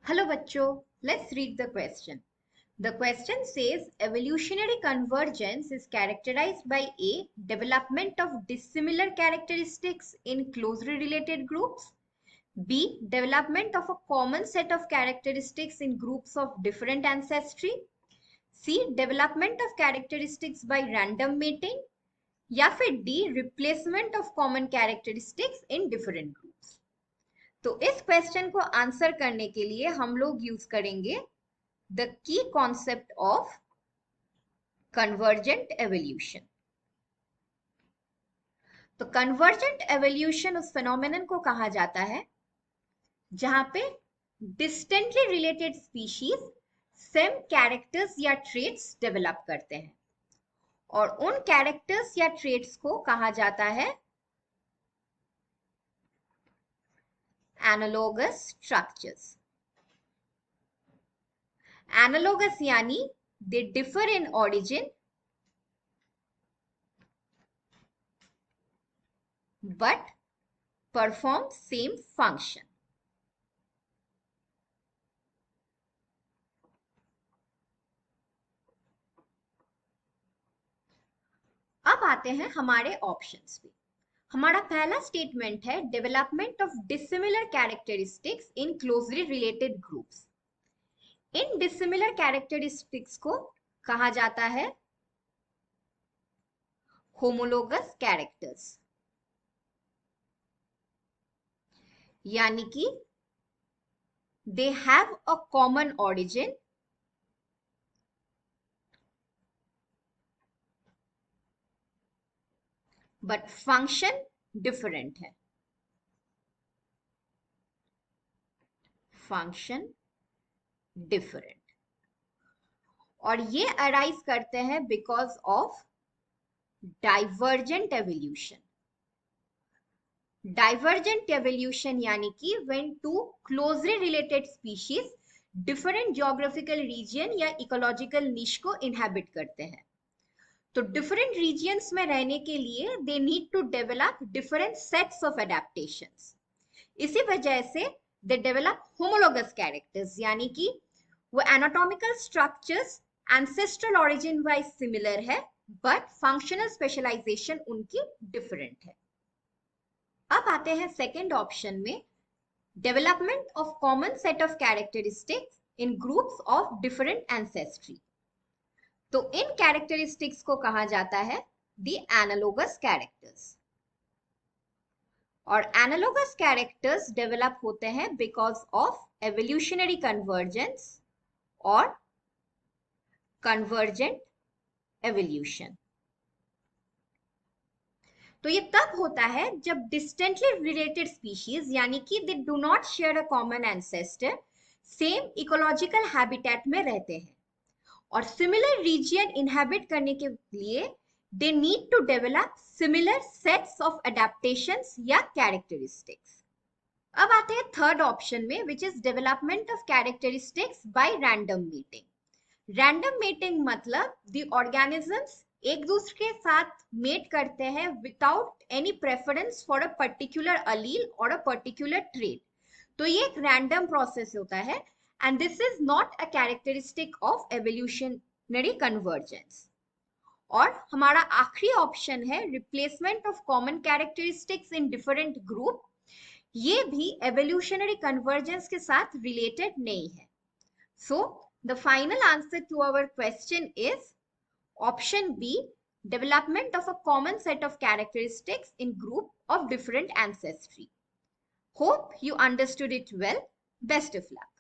Hello bachcho, let's read the question. The question says evolutionary convergence is characterized by A. Development of dissimilar characteristics in closely related groups. B. Development of a common set of characteristics in groups of different ancestry. C. Development of characteristics by random mating. या फिर D. Replacement of common characteristics in different groups. तो इस question को answer करने के लिए हम लोग यूज करेंगे the key concept of convergent evolution. तो कन्वर्जेंट एवोल्यूशन उस फेनोमेनन को कहा जाता है जहां पे distantly related species same characters या ट्रेट्स डेवलप करते हैं और उन कैरेक्टर्स या ट्रेट्स को कहा जाता है एनालोगस स्ट्रक्चर्स। एनालोगस यानी they differ in origin but perform same function. अब आते हैं हमारे ऑप्शंस पे। हमारा पहला स्टेटमेंट है development of dissimilar characteristics in closely related groups. इन डिसिमिलर कैरेक्टरिस्टिक्स को कहा जाता है होमोलोगस कैरेक्टर्स, यानी कि they have a common origin but function different है। फंक्शन डिफरेंट, और ये अराइज करते हैं because of divergent evolution. Divergent evolution यानी कि when two closely related species different geographical region या इकोलॉजिकल निश को इनहैबिट करते हैं, तो डिफरेंट रीजियंस में रहने के लिए they need to develop different sets of adaptations. इसी वजह से दे डेवलप होमोलोगस कैरेक्टर्स, यानी कि वो anatomical structures ancestral origin wise similar है बट फंक्शनल स्पेशलाइजेशन उनकी डिफरेंट है। अब आते हैं सेकेंड ऑप्शन में, development of common set of characteristics in groups of different ancestry. तो इन कैरेक्टरिस्टिक्स को कहा जाता है द एनालोगस कैरेक्टर्स, और एनालोगस कैरेक्टर्स डेवलप होते हैं बिकॉज ऑफ एवोल्यूशनरी कन्वर्जेंस और कन्वर्जेंट एवोल्यूशन। तो ये तब होता है जब डिस्टेंटली रिलेटेड स्पीशीज यानी कि they do not share a common ancestor same ecological habitat में रहते हैं और सिमिलर रीजियन इनहैबिट करने के लिए they need to develop similar sets of adaptations या कैरेक्टरिस्टिक्स। अब आते हैं थर्ड ऑप्शन में, which is development of characteristics by random meeting. Random meeting मतलब द ऑर्गेनिजम्स एक दूसरे के साथ मेट करते हैं without any preference for a particular allele और अ पर्टिकुलर ट्रेट। तो ये एक रैंडम प्रोसेस होता है and this is not a characteristic of evolutionary convergence. और हमारा आखिरी ऑप्शन है replacement of common characteristics in different group. ये भी एवोल्यूशनरी कन्वर्जेंस के साथ रिलेटेड नहीं है। So the final answer to our question is option B, development of a common set of characteristics in group of different ancestry. Hope you understood it well. Best of luck.